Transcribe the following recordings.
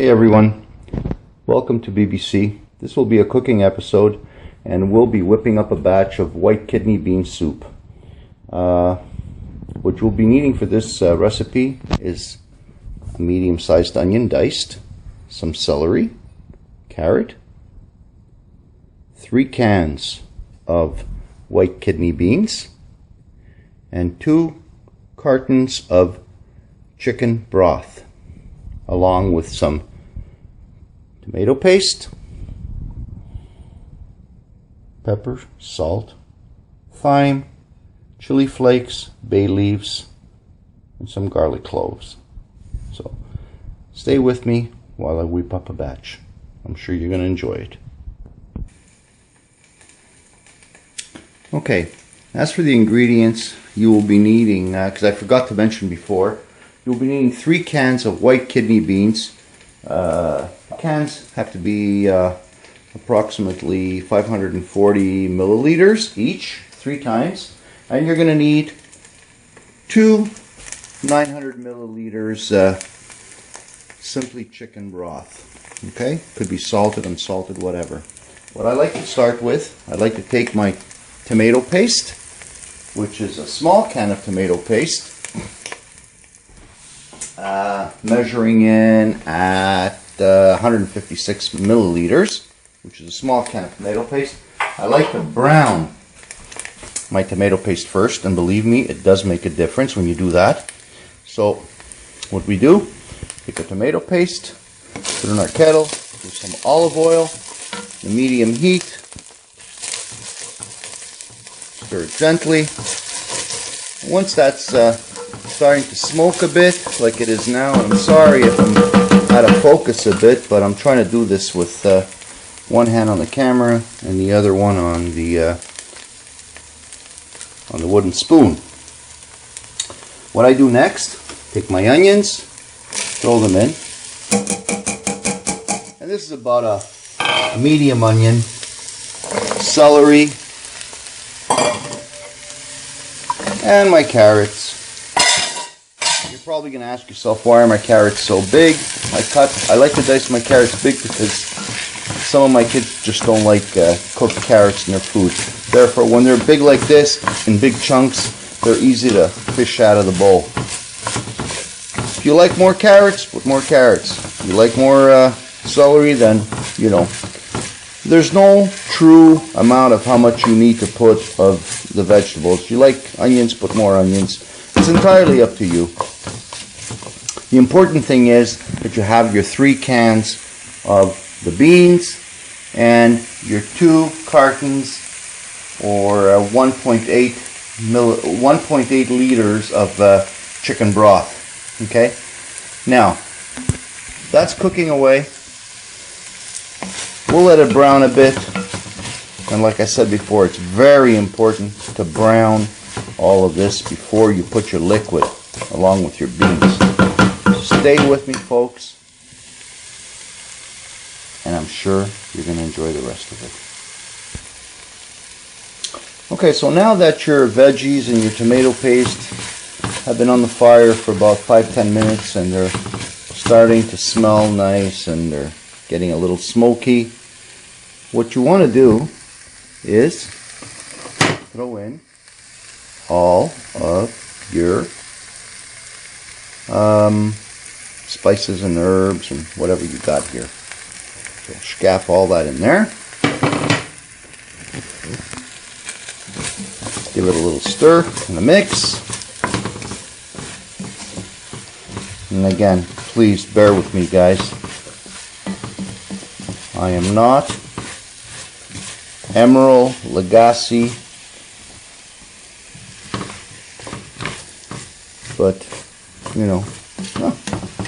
Hey everyone, welcome to BBC. This will be a cooking episode and we'll be whipping up a batch of white kidney bean soup. What you'll be needing for this recipe is a medium-sized onion diced, some celery, carrot, 3 cans of white kidney beans, and 2 cartons of chicken broth, along with some tomato paste, pepper, salt, thyme, chili flakes, bay leaves, and some garlic cloves. So stay with me while I whip up a batch. I'm sure you're going to enjoy it. Okay, as for the ingredients, you will be needing, because I forgot to mention before, you'll be needing 3 cans of white kidney beans. Cans have to be approximately 540 milliliters each, 3 times. And you're going to need 2 900 milliliters simply chicken broth. Okay? Could be salted, unsalted, whatever. What I like to start with, I like to take my tomato paste, which is a small can of tomato paste, measuring in at 156 milliliters, which is a small can of tomato paste. I like to brown my tomato paste first, and believe me, it does make a difference when you do that. So what we do, take a tomato paste, put it in our kettle with some olive oil, the medium heat, stir it gently. Once that's starting to smoke a bit, like it is now, and I'm sorry if I'm out of focus a bit, but I'm trying to do this with one hand on the camera and the other one on the wooden spoon. What I do next, take my onions, throw them in, and this is about a medium onion, celery, and my carrots. You're probably going to ask yourself, why are my carrots so big? I like to dice my carrots big because some of my kids just don't like cooked carrots in their food. Therefore, when they're big like this, in big chunks, they're easy to fish out of the bowl. If you like more carrots, put more carrots. If you like more celery, then, you know. There's no true amount of how much you need to put of the vegetables. If you like onions, put more onions. It's entirely up to you. The important thing is that you have your 3 cans of the beans and your 2 cartons or 1.8 liters of chicken broth. Okay? Now, that's cooking away. We'll let it brown a bit, and like I said before, it's very important to brown all of this before you put your liquid along with your beans. Stay with me, folks, and I'm sure you're going to enjoy the rest of it. Okay, so now that your veggies and your tomato paste have been on the fire for about 5-10 minutes and they're starting to smell nice and they're getting a little smoky, what you want to do is throw in all of your spices and herbs and whatever you got here. So scaff all that in there. Give it a little stir in the mix. And again, please bear with me, guys. I am not Emerald Lagasse, but you know, well,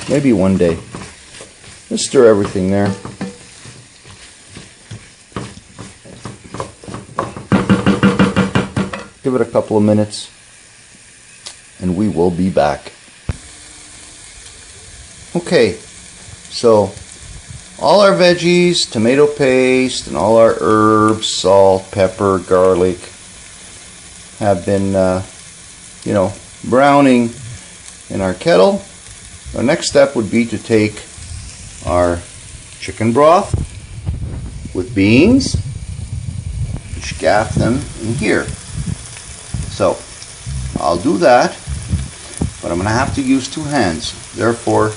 maybe one day. Just stir everything there. Give it a couple of minutes, and we will be back. Okay, so all our veggies, tomato paste, and all our herbs, salt, pepper, garlic have been, browning in our kettle. Our next step would be to take our chicken broth with beans. Just gaff them in here. So I'll do that, but I'm going to have to use 2 hands. Therefore,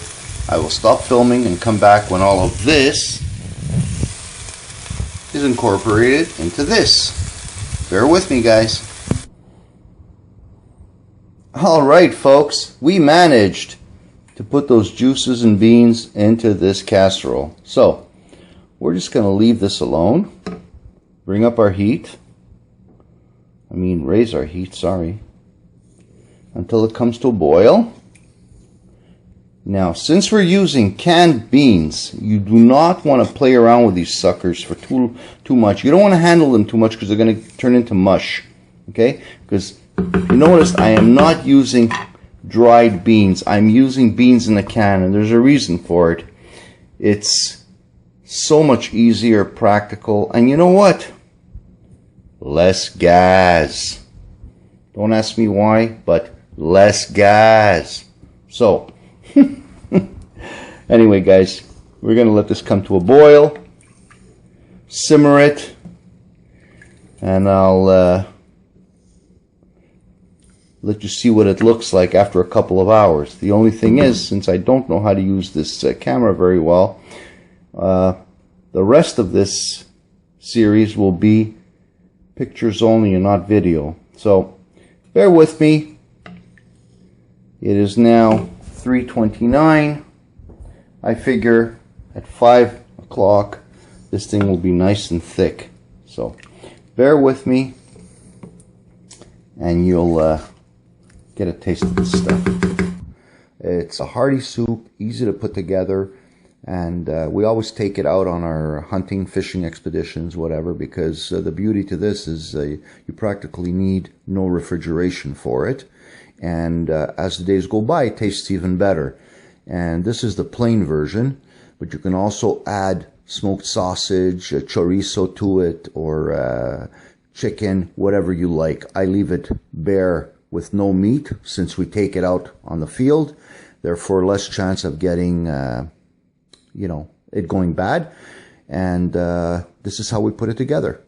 I will stop filming and come back when all of this is incorporated into this. Bear with me, guys. Alright folks, we managed to put those juices and beans into this casserole. So, we're just going to leave this alone. Bring up our heat. Raise our heat, sorry. Until it comes to a boil. Now, since we're using canned beans, you do not want to play around with these suckers for too much. You don't want to handle them too much because they're going to turn into mush. Okay? Because you noticed I am not using dried beans. I'm using beans in a can, and there's a reason for it. It's so much easier, practical, and you know what? Less gas. Don't ask me why, but less gas. So, anyway guys, we're going to let this come to a boil, simmer it, and I'll let you see what it looks like after a couple of hours. The only thing is, since I don't know how to use this camera very well, the rest of this series will be pictures only and not video. So bear with me. It is now 3:29. I figure at 5 o'clock this thing will be nice and thick. So bear with me and you'll get a taste of this stuff. It's a hearty soup, easy to put together, and we always take it out on our hunting, fishing expeditions, whatever, because the beauty to this is you practically need no refrigeration for it. And as the days go by, it tastes even better. And this is the plain version, but you can also add smoked sausage, chorizo to it, or chicken, whatever you like. I leave it bare with no meat since we take it out on the field. Therefore, less chance of getting, it going bad. And this is how we put it together.